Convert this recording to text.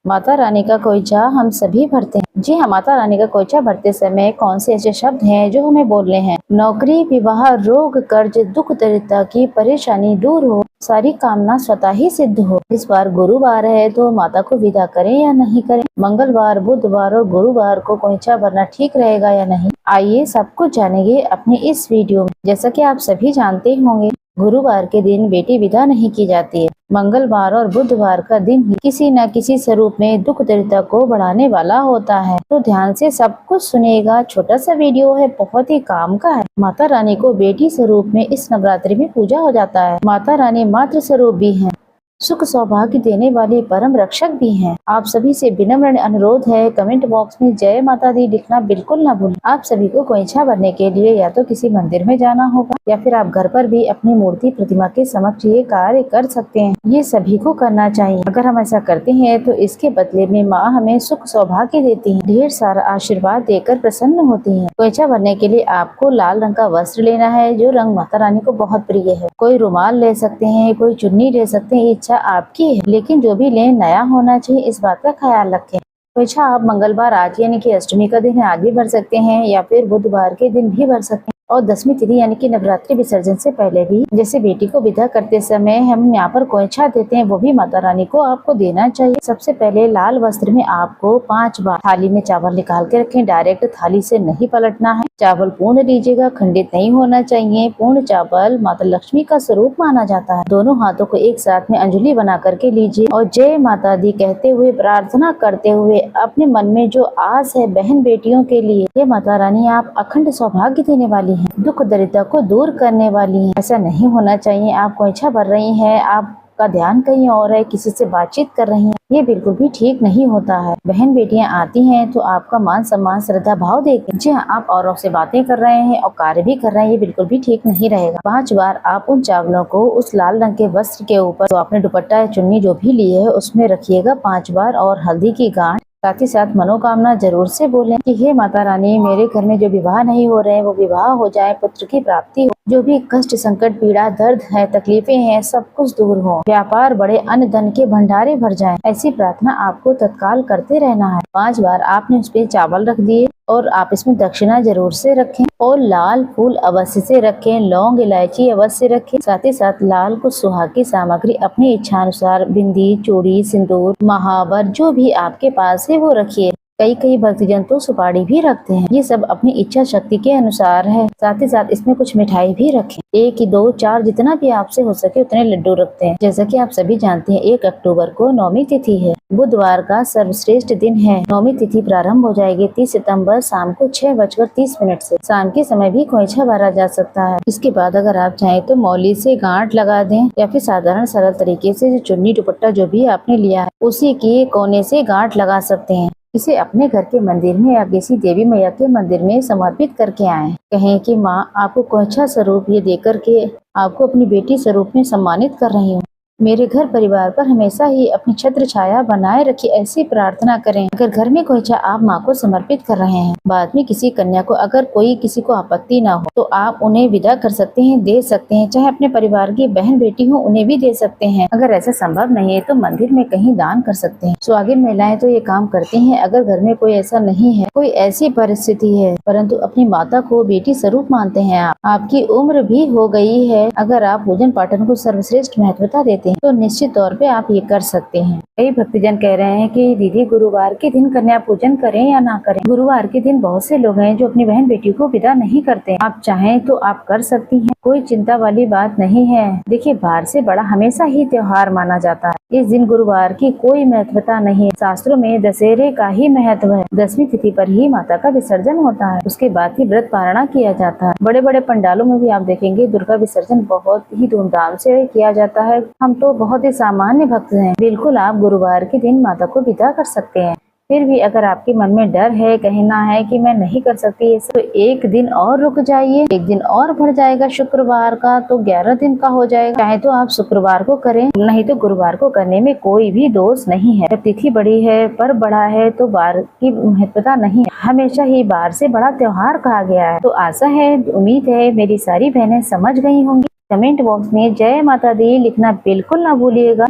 माता रानी का कोयचा हम सभी भरते हैं। जी हाँ, माता रानी का कोयचा भरते समय कौन से ऐसे शब्द हैं जो हमें बोलने हैं? नौकरी, विवाह, रोग, कर्ज, दुख दरिद्रता की परेशानी दूर हो, सारी कामना स्वतः ही सिद्ध हो। इस बार गुरुवार है तो माता को विदा करें या नहीं करें? मंगलवार, बुधवार और गुरुवार को कोयचा भरना ठीक रहेगा या नहीं? आइए सब कुछ जानेंगे अपने इस वीडियो में। जैसा कि आप सभी जानते होंगे, गुरुवार के दिन बेटी विदा नहीं की जाती है। मंगलवार और बुधवार का दिन ही किसी न किसी स्वरूप में दुख दरिद्रता को बढ़ाने वाला होता है। तो ध्यान से सब कुछ सुनिएगा। छोटा सा वीडियो है, बहुत ही काम का है। माता रानी को बेटी स्वरूप में इस नवरात्रि में पूजा हो जाता है। माता रानी मातृ स्वरूप भी है, सुख सौभाग्य देने वाली परम रक्षक भी हैं। आप सभी से विनम्र अनुरोध है, कमेंट बॉक्स में जय माता दी लिखना बिल्कुल ना भूलें। आप सभी को कोयचा भरने के लिए या तो किसी मंदिर में जाना होगा या फिर आप घर पर भी अपनी मूर्ति प्रतिमा के समक्ष ये कार्य कर सकते हैं। ये सभी को करना चाहिए। अगर हम ऐसा करते हैं तो इसके बदले में माँ हमें सुख सौभाग्य देती है, ढेर सारा आशीर्वाद देकर प्रसन्न होती है। कोयचा भरने के लिए आपको लाल रंग का वस्त्र लेना है, जो रंग माता रानी को बहुत प्रिय है। कोई रुमाल ले सकते हैं, कोई चुन्नी ले सकते हैं, इच्छा आपकी है, लेकिन जो भी लें नया होना चाहिए, इस बात का ख्याल रखें। कोयचा आप मंगलवार आज यानी कि अष्टमी का दिन है आज भी भर सकते हैं या फिर बुधवार के दिन भी भर सकते हैं और दसवीं तिथि यानी कि नवरात्रि विसर्जन से पहले भी। जैसे बेटी को विदा करते समय हम यहाँ पर कोयचा देते हैं, वो भी माता रानी को आपको देना चाहिए। सबसे पहले लाल वस्त्र में आपको 5 बार थाली में चावल निकाल के रखें। डायरेक्ट थाली से नहीं पलटना है। चावल पूर्ण लीजिएगा, खंडित नहीं होना चाहिए। पूर्ण चावल माता लक्ष्मी का स्वरूप माना जाता है। दोनों हाथों को एक साथ में अंजलि बना करके लीजिए और जय माता दी कहते हुए प्रार्थना करते हुए अपने मन में जो आस है बहन बेटियों के लिए, ये माता रानी आप अखंड सौभाग्य देने वाली हैं, दुख दरिद्रता को दूर करने वाली हैं। ऐसा नहीं होना चाहिए। आप कोयचा भर रही हैं, आपका ध्यान कहीं और है, किसी से बातचीत कर रही हैं, ये बिल्कुल भी ठीक नहीं होता है। बहन बेटियां आती हैं तो आपका मान सम्मान श्रद्धा भाव देकर, जी हाँ, आप औरों से बातें कर रहे हैं और कार्य भी कर रहे हैं, ये बिल्कुल भी ठीक नहीं रहेगा। 5 बार आप उन चावलों को उस लाल रंग के वस्त्र के ऊपर तो आपने दुपट्टा या चुन्नी जो भी ली है उसमें रखिएगा 5 बार और हल्दी की गांठ। साथ ही साथ मनोकामना जरूर से बोलें कि हे माता रानी, मेरे घर में जो विवाह नहीं हो रहे हैं वो विवाह हो जाए, पुत्र की प्राप्ति हो, जो भी कष्ट संकट पीड़ा दर्द है तकलीफें हैं सब कुछ दूर हो, व्यापार बढ़े, अन्न धन के भंडारे भर जाएं। ऐसी प्रार्थना आपको तत्काल करते रहना है। 5 बार आपने उस पे चावल रख दिए और आप इसमें दक्षिणा जरूर से रखें और लाल फूल अवश्य से रखें, लौंग इलायची अवश्य रखें। साथ ही साथ लाल को सुहाग की सामग्री अपनी इच्छा अनुसार बिंदी, चूड़ी, सिंदूर, महावर जो भी आपके पास है वो रखिए। कई भक्तजन तो सुपारी भी रखते हैं, ये सब अपनी इच्छा शक्ति के अनुसार है। साथ ही साथ इसमें कुछ मिठाई भी रखें, 1, 2, 4 जितना भी आपसे हो सके उतने लड्डू रखते हैं। जैसा कि आप सभी जानते हैं 1 अक्टूबर को नवमी तिथि है, बुधवार का सर्वश्रेष्ठ दिन है। नवमी तिथि प्रारंभ हो जाएगी 30 सितम्बर शाम को 6:30 से। शाम के समय भी कोयचा भरा जा सकता है। इसके बाद अगर आप चाहें तो मौली से गांठ लगा दें या फिर साधारण सरल तरीके से जो चुन्नी दुपट्टा जो भी आपने लिया है उसी के कोने से गांठ लगा सकते हैं। इसे अपने घर के मंदिर में या किसी देवी मैया के मंदिर में समर्पित करके आएं। कहें कि माँ आपको कोयचा स्वरूप ये देकर के आपको अपनी बेटी स्वरूप में सम्मानित कर रही हूँ, मेरे घर परिवार पर हमेशा ही अपनी छत्र छाया बनाए रखी, ऐसी प्रार्थना करें। अगर घर में कोयचा आप माँ को समर्पित कर रहे हैं, बाद में किसी कन्या को अगर कोई किसी को आपत्ति ना हो तो आप उन्हें विदा कर सकते हैं, दे सकते हैं, चाहे अपने परिवार की बहन बेटी हो उन्हें भी दे सकते हैं। अगर ऐसा संभव नहीं है तो मंदिर में कहीं दान कर सकते हैं। सुहागिन महिलाएं तो ये काम करती हैं। अगर घर में कोई ऐसा नहीं है, कोई ऐसी परिस्थिति है परंतु अपनी माता को बेटी स्वरूप मानते हैं, आपकी उम्र भी हो गई है, अगर आप पूजन पाठन को सर्वश्रेष्ठ महत्वता देते हैं तो निश्चित तौर पे आप ये कर सकते हैं। कई भक्तजन कह रहे हैं कि दीदी गुरुवार के दिन कन्या पूजन करें या ना करें। गुरुवार के दिन बहुत से लोग हैं जो अपनी बहन बेटी को विदा नहीं करते। आप चाहें तो आप कर सकती हैं, कोई चिंता वाली बात नहीं है। देखिए, बाहर से बड़ा हमेशा ही त्योहार माना जाता है। इस दिन गुरुवार की कोई महत्वता नहीं है। शास्त्रों में दशहरे का ही महत्व है। 10वीं तिथि पर ही माता का विसर्जन होता है, उसके बाद ही व्रत पारणा किया जाता है। बड़े बड़े पंडालों में भी आप देखेंगे दुर्गा विसर्जन बहुत ही धूमधाम से किया जाता है। हम तो बहुत ही सामान्य भक्त हैं। बिल्कुल आप गुरुवार के दिन माता को विदा कर सकते हैं। फिर भी अगर आपके मन में डर है, कहना है कि मैं नहीं कर सकती ये, तो 1 दिन और रुक जाइए, 1 दिन और बढ़ जाएगा शुक्रवार का तो 11 दिन का हो जाएगा। चाहे तो आप शुक्रवार को करें, नहीं तो गुरुवार को करने में कोई भी दोष नहीं है। जब तिथि बड़ी है, पर बड़ा है तो बार की महत्वता नहीं है। हमेशा ही बार से बड़ा त्योहार कहा गया है। तो आशा है, उम्मीद है मेरी सारी बहनें समझ गई होंगी। कमेंट बॉक्स में जय माता दी लिखना बिल्कुल ना भूलिएगा।